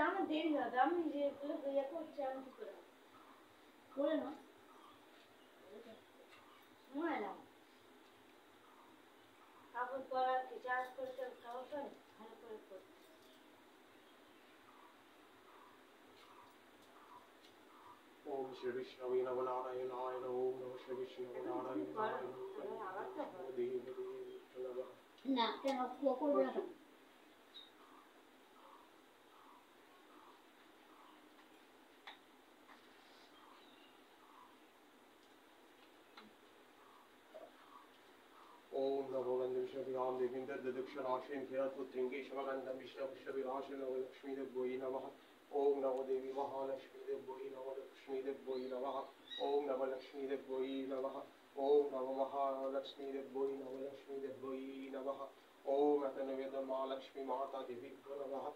আমার দেরি হবে, আমি যে ইয়ে করছি আমি কি করে করে না সময় লাগে কাপড় পরা চার্জ করে খাওয়া করে ভালো করে করতে ओम श्री विष्णु नमो नारायणाय नमो नमः श्री विष्णु नारायणाय না কেন করবে না ओम नमो गंधे विष्णुभिराम देवीन्द्र ददक्षिणाश्रीं किरत्पुत्रिं शवगन्धं विष्णुविष्णुभिराशि नमो लक्ष्मीदेव्यै नमः ओम नमो देवी महालक्ष्मीदेव्यै नमो लक्ष्मीदेव्यै नमः ओम नमो लक्ष्मीदेव्यै नमः ओम नमो महालक्ष्मीदेव्यै नमो लक्ष्मीदेव्यै नमः ओम अतनवेद महालक्ष्मी माता देवी नमः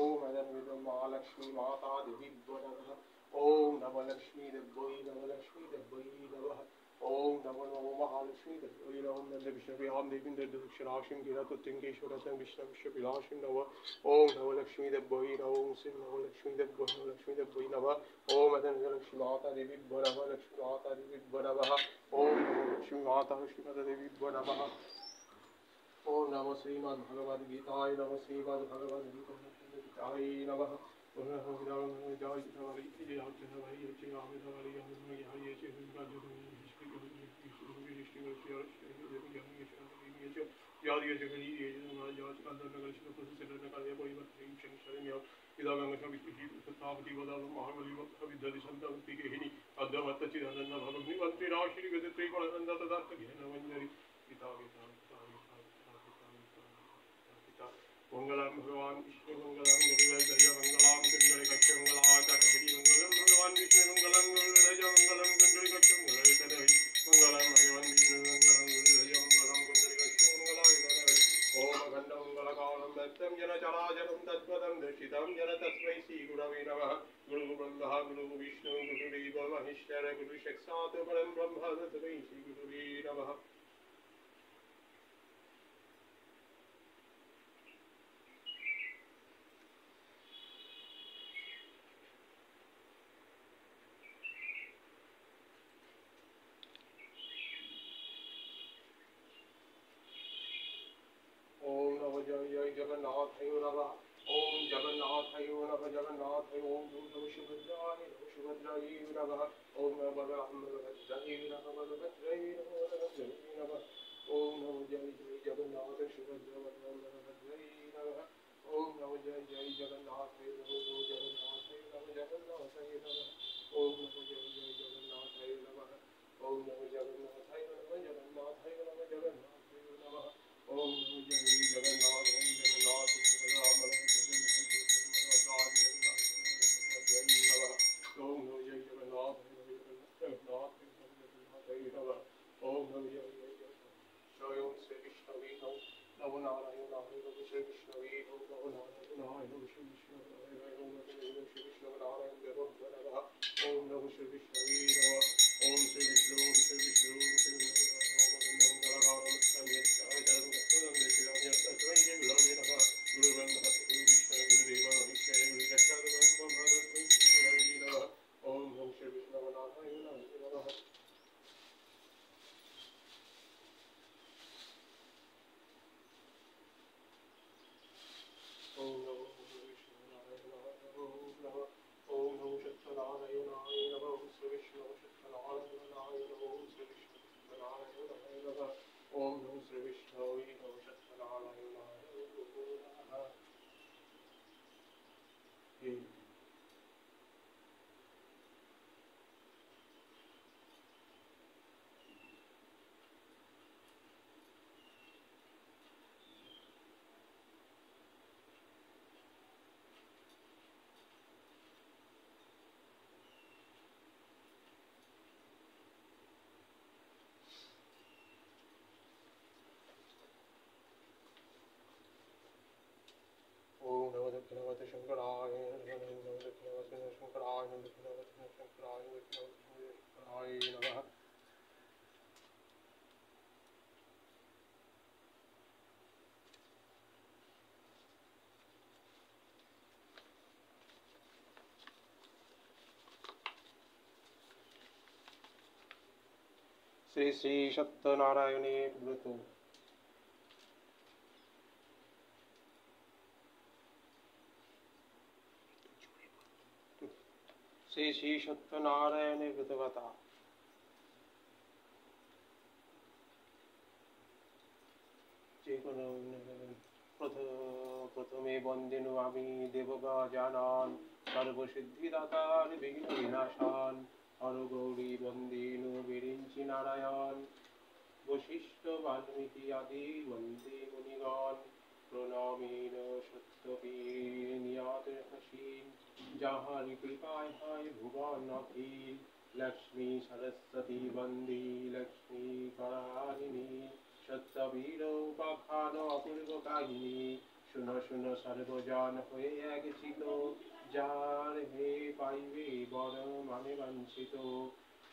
ओम अतनवेद महालक्ष्मी माता देवी नमः ओम नमो लक्ष्मीदेव्यै नमो लक्ष्मीदेव्यै नमः ओम नमो नमो महालक्ष्मी देवी ओम नंद विष्णुभिराम देवीन्द्र दक्षिणाश्रीं किरत्पुत्रिं केशवरत्नं विष्णुविष्णुभिलाषिं नमः ओम नमो लक्ष्मी देव्यै नमः ओम श्री नमो लक्ष्मी देव्यै नमः ओम अदन लक्ष्मी माता देवी नमः लक्ष्मी माता देवी नमः ओम नमो लक्ष्मी माता देवी नमः ओम नमो श्रीमद् भगवद गीताय नमः श्रीमद् भगवद गीताय नमः ओम नमो जय मंगलम भगवान विष्णु मंगलम गुरुदेव मंगलम कुंडली कक्ष मंगलाचार्य हरि मंगलम भगवान विष्णु मंगलम गुरुदेव मंगलम कुंडली कक्ष मंगलाचार्य हरि मंगलम भगवान विष्णु मंगलम गुरुदेव मंगलम कुंडली कक्ष मंगलाचार्य हरि ओम अखंड मंगलकालं दत्तं जन चराचरं तत्पदं दर्शितं जन तस्मै श्री गुरवे नमः गुरु ब्रह्मा गुरु विष्णु गुरुदेव महेश्वर गुरु साक्षात् परं ब्रह्म तस्मै श्री गुरुवे नमः जय जगन्नाथ नमः ओम जगन्नाथ नमः जगन्नाथ ओम नमः सुभद्राय नमः ओम नमः बलभद्राय नमः बलभद्राय नमः ओम नमः जय जगन्नाथ सुभद्रा बलभद्राय नमः ओम नमः जय जगन्नाथ नमः जगन्नाथ नमः जगन्नाथ नमः ओम नमः जय जगन्नाथ नमः ओम नमः जगन्नाथ नमः जगन्नाथ नमः जगन्नाथ नमः ओम नमो जय जगन्नाथ ओम जगन्नाथ राम ओम नमो जय जगन्नाथ जगन्नाथ ओम नमो जय जय श्री विष्णुवे नमो नारायणाय नमो श्री विष्णुवे नमो नारायणाय नमो श्री विष्णुवे नमो श्री विष्णु नारायण देव नमः ओम नमो श्री विष्णुवे नमः ओम श्री विष्णु श्री विष्णु श्री दक्षिणवत शंकराय नमः दक्षिणवत शंकराय नमः दक्षिणवत शंकराय नमः শ্রী শ্রী সত্যনারায়ণের ব্রত। শ্রী শ্রী সত্যনারায়ণের ব্রত কথা। যে কোনো প্রথমে বন্দেনু আমি দেবগজানন সর্বসিদ্ধিদাতার বিঘ্ন বিনাশন হর গৌরী বন্দেনু বিরিঞ্চি নারায়ণ বশিষ্ঠ বাল্মীকি আদি বন্দে মুনিগণ প্রণমেন সত্যপীর নিয়ত হাসীন যাহার কৃপায় হয় ভুবন অখিল লক্ষ্মী সরস্বতী বন্দে লক্ষ্মী কারিণী সত্যবীর উপাখ্যান অপূর্ব কাহিনী শুনো শুনো সর্বজন হয়ে এক চিত যার হে পাইবে বড় মানে বাঞ্ছিত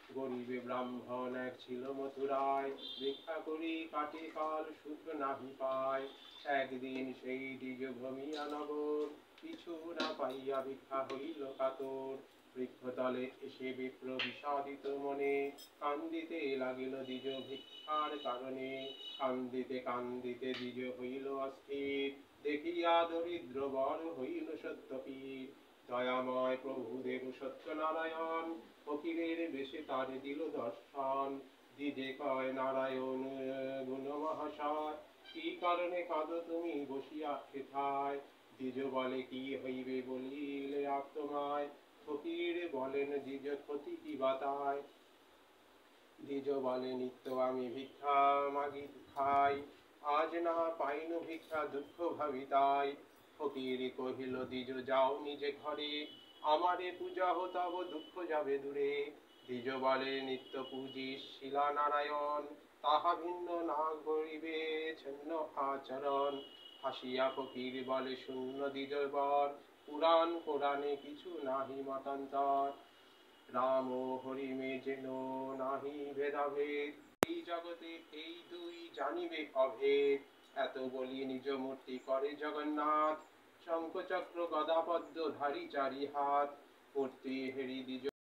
গরিবে ব্রাহ্মণ এক ছিল মথুরায় ভিক্ষা করি কাটে কাল সূত্র নাহি পায় একদিন সেই দ্বিজ ভ্রমিয়া নগর কিছু না পাইয়া ভিক্ষা হইল কাতর বৃক্ষতলে এসে বিপ্র বিষাদিত মনে কান্দিতে লাগিল দ্বিজ ভিক্ষার কারণে কান্দিতে কান্দিতে দ্বিজ হইল অস্থির দেখিয়া দরিদ্র বর হইল সত্যপীর দয়াময় প্রভু দেব সত্যনারায়ণ ফকিরের বেশে তার দিল দর্শন দ্বিজে কয় নারায়ণ গুণ মহাশয় কি কারণে কাঁদো তুমি বসিয়া হেথায় দ্বিজ বলে কি হইবে বলিলে আত্মমায় ফকির বলেন দ্বিজ ক্ষতি কি বাতায় দ্বিজ বলে নিত্য আমি ভিক্ষা মাগি খাই আজ না পাইনু ভিক্ষা দুঃখ ভাবিতাই ফকির কহিল দ্বিজ যাও নিজে ঘরে আমারে পূজা হতাব দুঃখ যাবে দূরে দ্বিজ বলে নিত্য পূজি শিলা নারায়ণ তাহা ভিন্ন না করিবে ছন্ন আচরণ হাসিয়া ফকির বলে শূন্য দ্বিজ বর পুরাণ কোরআনে কিছু নাহি মতান্তর রাম ও হরি মে যেন নাহি ভেদাভেদ এই জগতে এই দুই জানিবে অভেদ এত বলি নিজ মূর্তি করে জগন্নাথ শঙ্খ চক্র গদা পদ্ম ধারি চারি হাত মূর্তি হেরি দ্বিজ